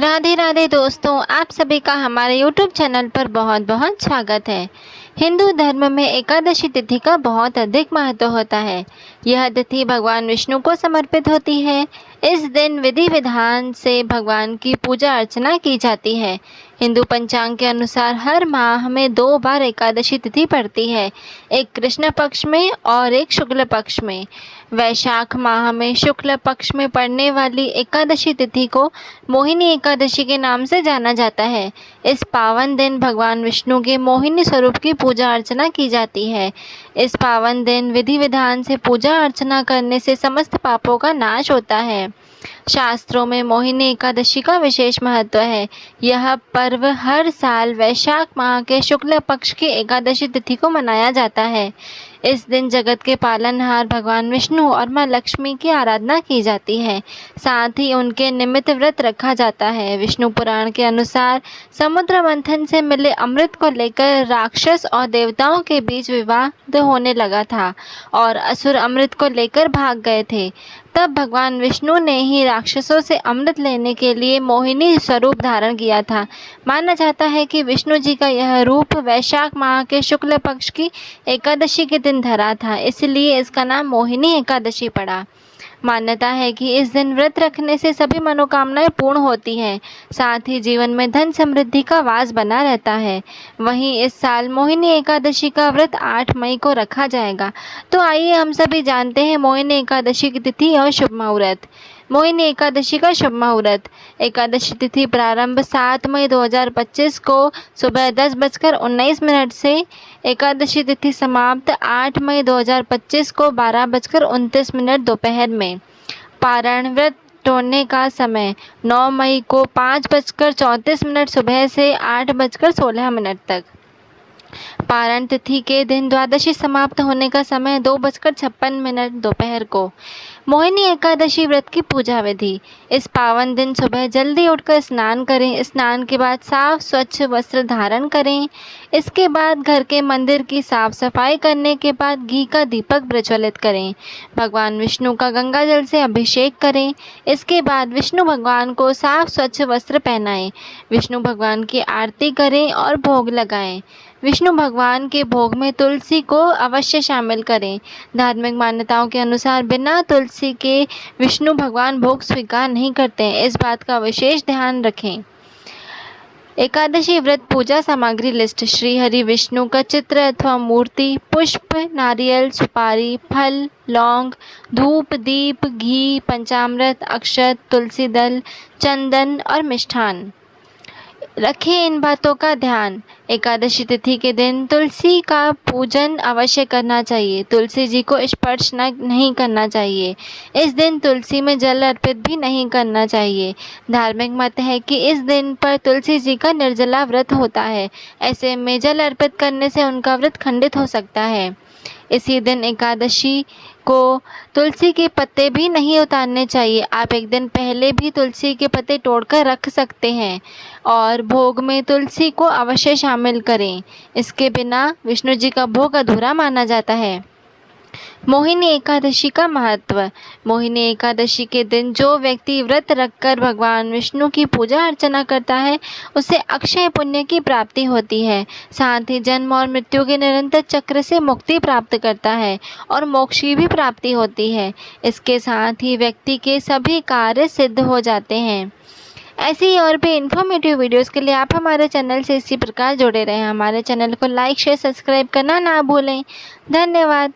राधे राधे दोस्तों, आप सभी का हमारे YouTube चैनल पर बहुत बहुत स्वागत है। हिंदू धर्म में एकादशी तिथि का बहुत अधिक महत्व होता है। यह तिथि भगवान विष्णु को समर्पित होती है। इस दिन विधि विधान से भगवान की पूजा अर्चना की जाती है। हिंदू पंचांग के अनुसार हर माह में 2 बार एकादशी तिथि पड़ती है, एक कृष्ण पक्ष में और एक शुक्ल पक्ष में। वैशाख माह में शुक्ल पक्ष में पड़ने वाली एकादशी तिथि को मोहिनी एकादशी के नाम से जाना जाता है। इस पावन दिन भगवान विष्णु के मोहिनी स्वरूप की पूजा अर्चना की जाती है। इस पावन दिन विधि विधान से पूजा अर्चना करने से समस्त पापों का नाश होता है। शास्त्रों में मोहिनी एकादशी का विशेष महत्व है। यह पर्व हर साल वैशाख माह के शुक्ल पक्ष की एकादशी तिथि को मनाया जाता है। इस दिन जगत के पालनहार भगवान विष्णु और मां लक्ष्मी की आराधना की जाती है। साथ ही उनके निमित्त व्रत रखा जाता है। विष्णु पुराण के अनुसार समुद्र मंथन से मिले अमृत को लेकर राक्षस और देवताओं के बीच विवाद होने लगा था और असुर अमृत को लेकर भाग गए थे। तब भगवान विष्णु ने ही राक्षसों से अमृत लेने के लिए मोहिनी स्वरूप धारण किया था। माना जाता है कि विष्णु जी का यह रूप वैशाख माह के शुक्ल पक्ष की एकादशी के दिन धरा था, इसलिए इसका नाम मोहिनी एकादशी पड़ा। मान्यता है कि इस दिन व्रत रखने से सभी मनोकामनाएं पूर्ण होती हैं, साथ ही जीवन में धन समृद्धि का वास बना रहता है। वहीं इस साल मोहिनी एकादशी का व्रत 8 मई को रखा जाएगा। तो आइए हम सभी जानते हैं मोहिनी एकादशी की तिथि और शुभ मुहूर्त। मोहिनी एकादशी का शुभ मुहूर्त। एकादशी तिथि प्रारंभ 7 मई 2025 को सुबह 10:19 से। एकादशी तिथि समाप्त 8 मई 2025 को 12:29 दोपहर में। पारण व्रत तोड़ने का समय 9 मई को 5:34 सुबह से 8:16 तक। पारण तिथि के दिन द्वादशी समाप्त होने का समय 2:56 दोपहर को। मोहिनी एकादशी व्रत की पूजा विधि। इस पावन दिन सुबह जल्दी उठकर स्नान करें। स्नान के बाद साफ स्वच्छ वस्त्र धारण करें। इसके बाद घर के मंदिर की साफ सफाई करने के बाद घी का दीपक प्रज्वलित करें। भगवान विष्णु का गंगा जल से अभिषेक करें। इसके बाद विष्णु भगवान को साफ स्वच्छ वस्त्र पहनाएं। विष्णु भगवान की आरती करें और भोग लगाएं। विष्णु भगवान के भोग में तुलसी को अवश्य शामिल करें। धार्मिक मान्यताओं के अनुसार बिना तुलसी के विष्णु भगवान भोग स्वीकार नहीं करते हैं, इस बात का विशेष ध्यान रखें। एकादशी व्रत पूजा सामग्री लिस्ट। श्री हरि विष्णु का चित्र अथवा मूर्ति, पुष्प, नारियल, सुपारी, फल, लौंग, धूप, दीप, घी, पंचामृत, अक्षत, तुलसी दल, चंदन और मिष्ठान। रखें इन बातों का ध्यान। एकादशी तिथि के दिन तुलसी का पूजन अवश्य करना चाहिए। तुलसी जी को स्पर्श नहीं करना चाहिए। इस दिन तुलसी में जल अर्पित भी नहीं करना चाहिए। धार्मिक मत है कि इस दिन पर तुलसी जी का निर्जला व्रत होता है। ऐसे में जल अर्पित करने से उनका व्रत खंडित हो सकता है। इसी दिन एकादशी को तुलसी के पत्ते भी नहीं उतारने चाहिए। आप एक दिन पहले भी तुलसी के पत्ते तोड़कर रख सकते हैं और भोग में तुलसी को अवश्य शामिल करें। इसके बिना विष्णु जी का भोग अधूरा माना जाता है। मोहिनी एकादशी का महत्व। मोहिनी एकादशी के दिन जो व्यक्ति व्रत रखकर भगवान विष्णु की पूजा अर्चना करता है, उसे अक्षय पुण्य की प्राप्ति होती है। साथ ही जन्म और मृत्यु के निरंतर चक्र से मुक्ति प्राप्त करता है और मोक्ष की भी प्राप्ति होती है। इसके साथ ही व्यक्ति के सभी कार्य सिद्ध हो जाते हैं। ऐसी ही और भी इन्फॉर्मेटिव वीडियोस के लिए आप हमारे चैनल से इसी प्रकार जुड़े रहें। हमारे चैनल को लाइक, शेयर, सब्सक्राइब करना ना भूलें। धन्यवाद।